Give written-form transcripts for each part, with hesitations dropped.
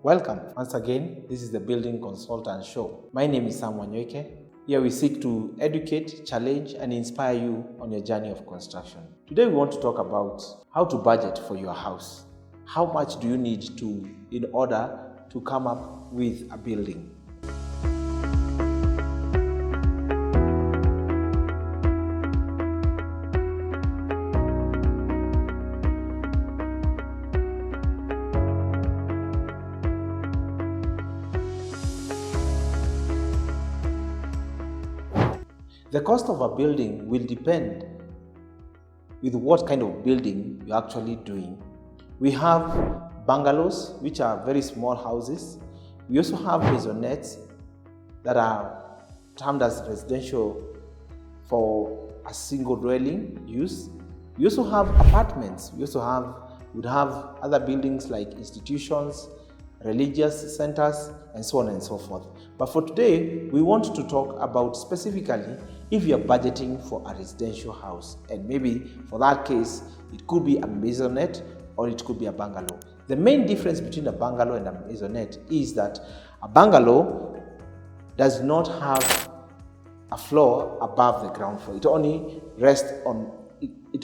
Welcome once again. This is the Building Consultant Show. My name is Sam Wanyoike. Here we seek to educate, challenge, and inspire you on your journey of construction. Today we want to talk about how to budget for your house. How much do you need in order to come up with a building? The cost of a building will depend with what kind of building you're actually doing. We have bungalows, which are very small houses. We also have maisonettes that are termed as residential for a single dwelling use. We also have apartments. We would have other buildings like institutions, religious centers, and so on and so forth. But for today, we want to talk about specifically if you're budgeting for a residential house, and maybe for that case, it could be a maisonette or it could be a bungalow. The main difference between a bungalow and a maisonette is that a bungalow does not have a floor above the ground floor. It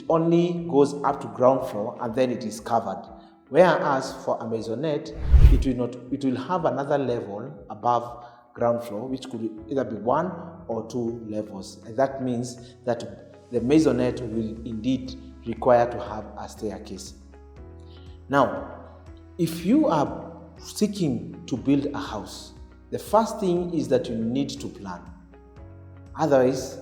only goes up to ground floor and then it is covered. Whereas for a maisonette, it will have another level above ground floor, which could either be 1 or 2 levels. And that means that the maisonette will indeed require to have a staircase. Now, if you are seeking to build a house, the first thing is that you need to plan. Otherwise,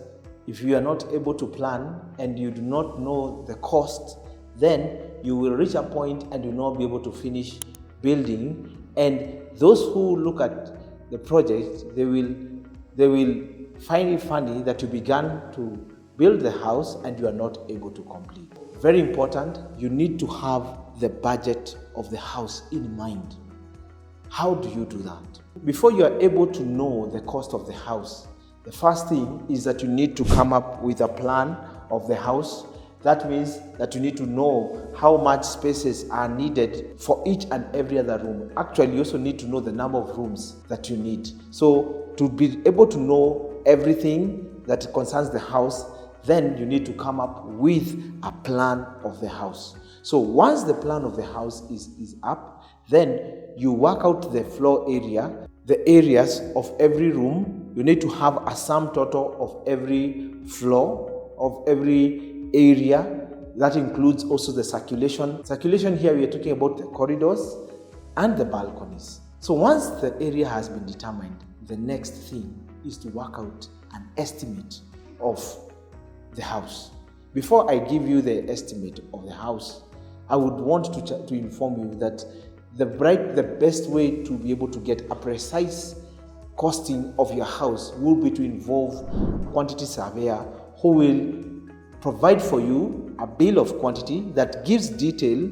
if you are not able to plan and you do not know the cost, then you will reach a point and you will not be able to finish building. And those who look at the project, they will find it funny that you began to build the house and you are not able to complete. Very important, you need to have the budget of the house in mind. How do you do that? Before you are able to know the cost of the house, the first thing is that you need to come up with a plan of the house. That means that you need to know how much spaces are needed for each and every other room. Actually, you also need to know the number of rooms that you need. So to be able to know everything that concerns the house, then you need to come up with a plan of the house. So once the plan of the house is up, then you work out the floor area, the areas of every room. You need to have a sum total of every floor, of every area. That includes also the circulation. Circulation here, we are talking about the corridors and the balconies. So once the area has been determined, the next thing is to work out an estimate of the house. Before I give you the estimate of the house, I would want to inform you that the best way to be able to get a precise costing of your house will be to involve a quantity surveyor who will provide for you a bill of quantity that gives detail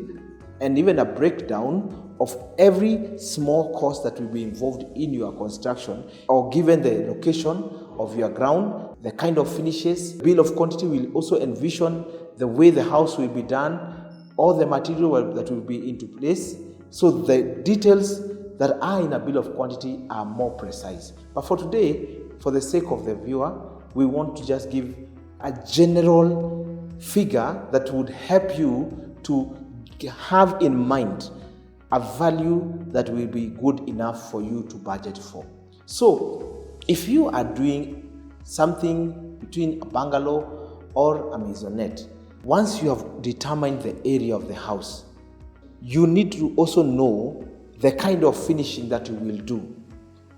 and even a breakdown of every small cost that will be involved in your construction, or given the location of your ground, the kind of finishes. Bill of quantity will also envision the way the house will be done, all the material that will be into place. So the details that are in a bill of quantity are more precise. But for today, for the sake of the viewer, we want to just give a general figure that would help you to have in mind a value that will be good enough for you to budget for. So if you are doing something between a bungalow or a maisonette, once you have determined the area of the house, you need to also know the kind of finishing that you will do.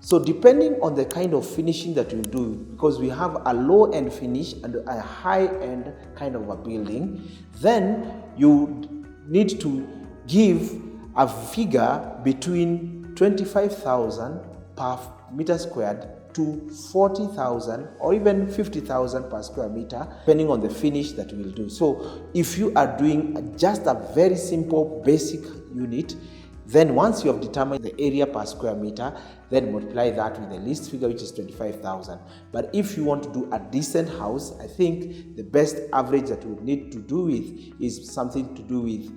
So depending on the kind of finishing that you do, because we have a low-end finish and a high-end kind of a building, then you need to give a figure between 25,000 per meter squared to 40,000 or even 50,000 per square meter, depending on the finish that you will do. So if you are doing just a very simple basic unit, then once you have determined the area per square meter, then multiply that with the least figure, which is 25,000. But if you want to do a decent house, I think the best average that you need to do with is something to do with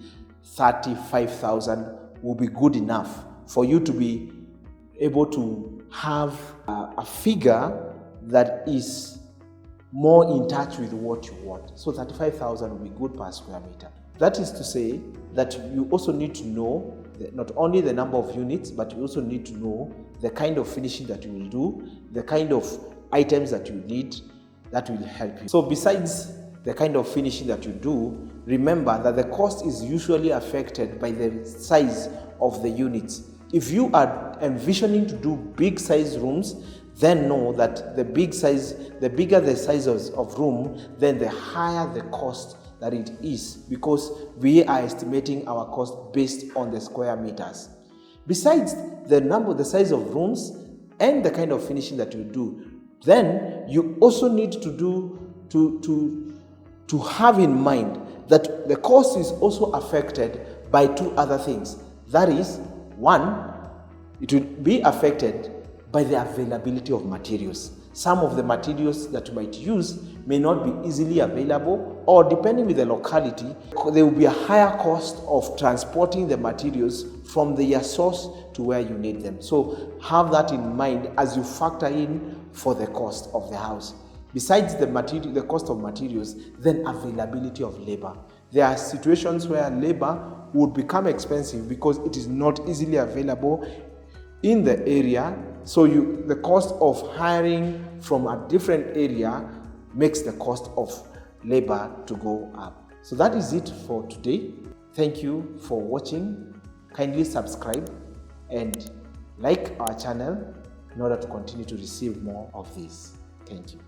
35,000 will be good enough for you to be able to have a figure that is more in touch with what you want. So 35,000 will be good per square meter. That is to say that you also need to know not only the number of units, but you also need to know the kind of finishing that you will do, the kind of items that you need that will help you. So besides the kind of finishing that you do, remember that the cost is usually affected by the size of the units. If you are envisioning to do big size rooms, then know that the bigger the size of room, then the higher the cost that it is, because we are estimating our cost based on the square meters. Besides the size of rooms and the kind of finishing that you do, then you also need to have in mind that the cost is also affected by two other things. That is, one, it will be affected by the availability of materials. Some of the materials that you might use may not be easily available, or depending with the locality, there will be a higher cost of transporting the materials from their source to where you need them. So have that in mind as you factor in for the cost of the house. Besides the cost of materials, then availability of labor. There are situations where labor would become expensive because it is not easily available in the area. So the cost of hiring from a different area makes the cost of labor to go up. So that is it for today. Thank you for watching. Kindly subscribe and like our channel in order to continue to receive more of this. Thank you.